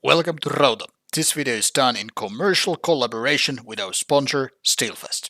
Welcome to Rauta. This video is done in commercial collaboration with our sponsor, Steelfest.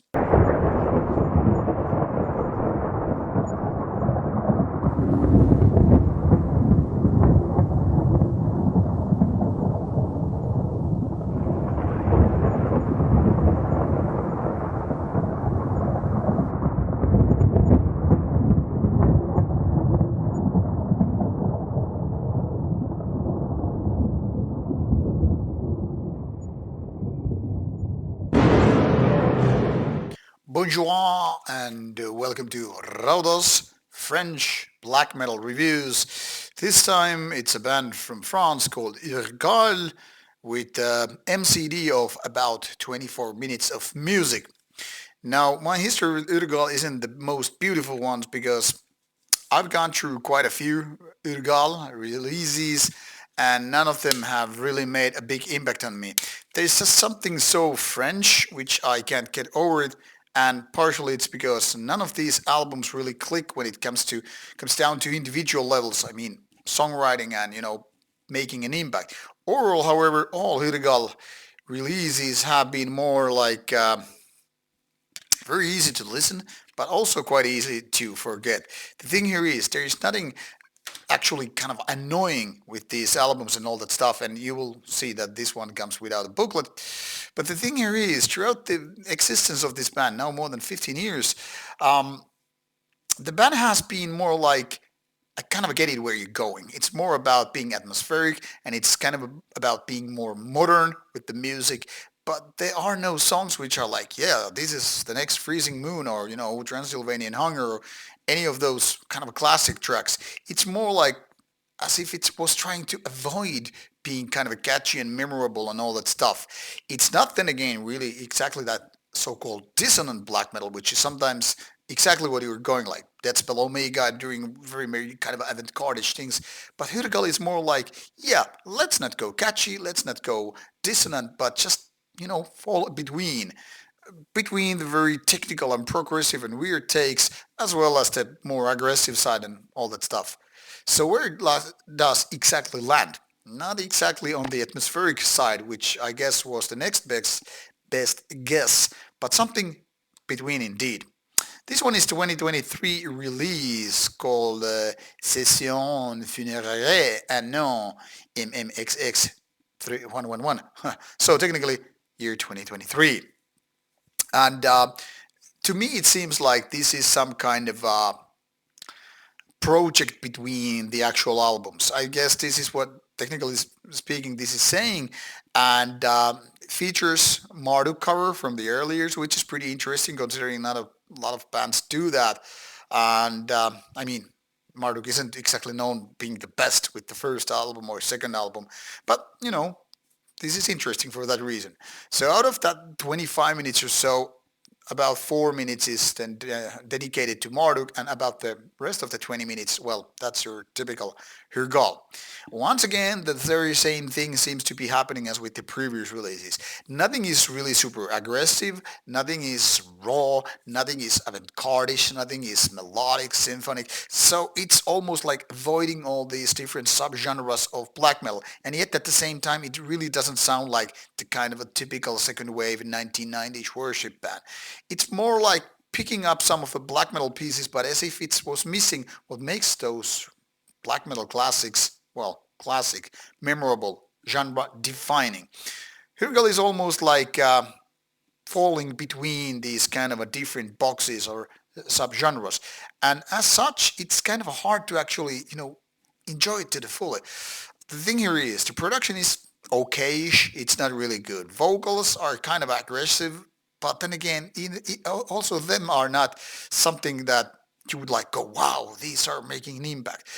Bonjour and welcome to Rauta's French black metal reviews. This time it's a band from France called Hyrgal with MCD of about 24 minutes of music. Now, my history with Hyrgal isn't the most beautiful ones because I've gone through quite a few Hyrgal releases and none of them have really made a big impact on me. There's just something so French which I can't get over it, and partially it's because none of these albums really click when it comes down to individual levels. I mean, songwriting and making an impact. Overall, however, all Hyrgal releases have been more like very easy to listen, but also quite easy to forget. The thing here is there is nothing actually kind of annoying with these albums and all that stuff, and you will see that this one comes without a booklet. But the thing here is, throughout the existence of this band, now more than 15 years, um, the band has been more like, I kind of get it where you're going. It's more about being atmospheric, and it's kind of about being more modern with the music. But there are no songs which are like, yeah, this is the next Freezing Moon or, Transylvanian Hunger or any of those kind of classic tracks. It's more like as if it was trying to avoid being kind of catchy and memorable and all that stuff. It's not then again really exactly that so-called dissonant black metal, which is sometimes exactly what you were going like. That's below Omega doing very kind of avant-garde-ish things. But Hyrgal is more like, yeah, let's not go catchy, let's not go dissonant, but just, fall between the very technical and progressive and weird takes, as well as the more aggressive side and all that stuff. So where it does exactly land? Not exactly on the atmospheric side, which I guess was the next best guess, but something between indeed. This one is 2023 release called Session Funéraires anno MMXXIII. So technically year 2023. And to me it seems like this is some kind of project between the actual albums. I guess this is what, technically speaking, this is saying, and features Marduk cover from the early years, which is pretty interesting considering not a lot of bands do that. And I mean, Marduk isn't exactly known being the best with the first album or second album, but this is interesting for that reason. So out of that 25 minutes or so, about 4 minutes is then dedicated to Marduk, and about the rest of the 20 minutes, well, that's your typical Hyrgal. Once again, the very same thing seems to be happening as with the previous releases. Nothing is really super aggressive, nothing is raw, nothing is avant-garde-ish, nothing is melodic, symphonic, so it's almost like avoiding all these different subgenres of black metal, and yet at the same time it really doesn't sound like the kind of a typical second wave 1990s worship band. It's more like picking up some of the black metal pieces, but as if it was missing what makes those black metal classics, well, classic, memorable, genre defining. Hyrgal is almost like falling between these kind of a different boxes or subgenres, and as such, it's kind of hard to actually, enjoy it to the full. The thing here is the production is okayish. It's not really good. Vocals are kind of aggressive, but then again, also them are not something that you would like go, wow, these are making an impact.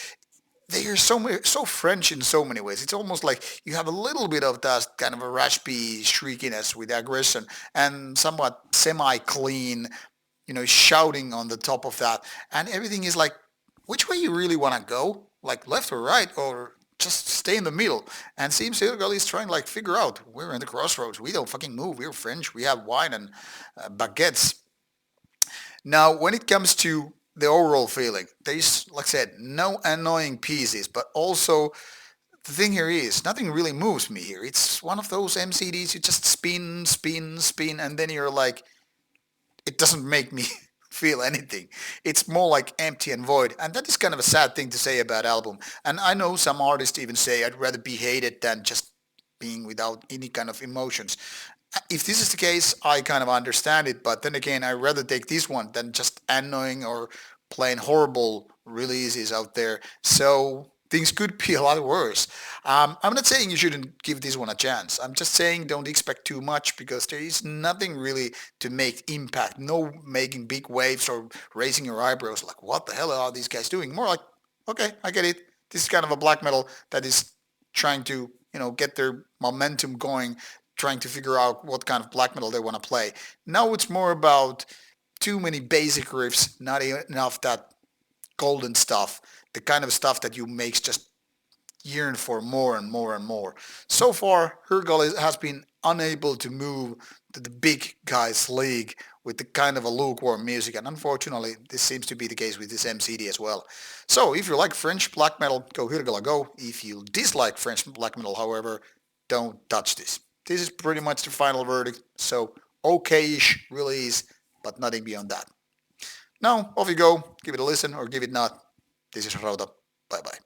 They are so French in so many ways. It's almost like you have a little bit of that kind of a raspy shriekiness with aggression and somewhat semi-clean, shouting on the top of that. And everything is like, which way you really want to go? Like left or right, or just stay in the middle. And seems Hyrgal is trying like figure out, we're in the crossroads. We don't fucking move. We're French. We have wine and baguettes. Now, when it comes to the overall feeling, there's, like I said, no annoying pieces, but also the thing here is, nothing really moves me here. It's one of those MCDs you just spin, spin, spin, and then you're like, it doesn't make me feel anything. It's more like empty and void, and that is kind of a sad thing to say about album. And I know some artists even say I'd rather be hated than just being without any kind of emotions. If this is the case, I kind of understand it, but then again, I'd rather take this one than just annoying or plain horrible releases out there. So things could be a lot worse. I'm not saying you shouldn't give this one a chance. I'm just saying don't expect too much because there is nothing really to make impact. No making big waves or raising your eyebrows like, what the hell are these guys doing? More like, okay, I get it. This is kind of a black metal that is trying to, get their momentum going, trying to figure out what kind of black metal they want to play. Now it's more about too many basic riffs, not enough that golden stuff, the kind of stuff that you makes just yearn for more and more and more. So far, Hyrgal has been unable to move to the big guys league with the kind of a lukewarm music, and unfortunately, this seems to be the case with this MCD as well. So, if you like French black metal, go Hyrgal go. If you dislike French black metal, however, don't touch this. This is pretty much the final verdict, so okay-ish release, but nothing beyond that. Now, off you go, give it a listen or give it not. This is Rauta. Bye bye.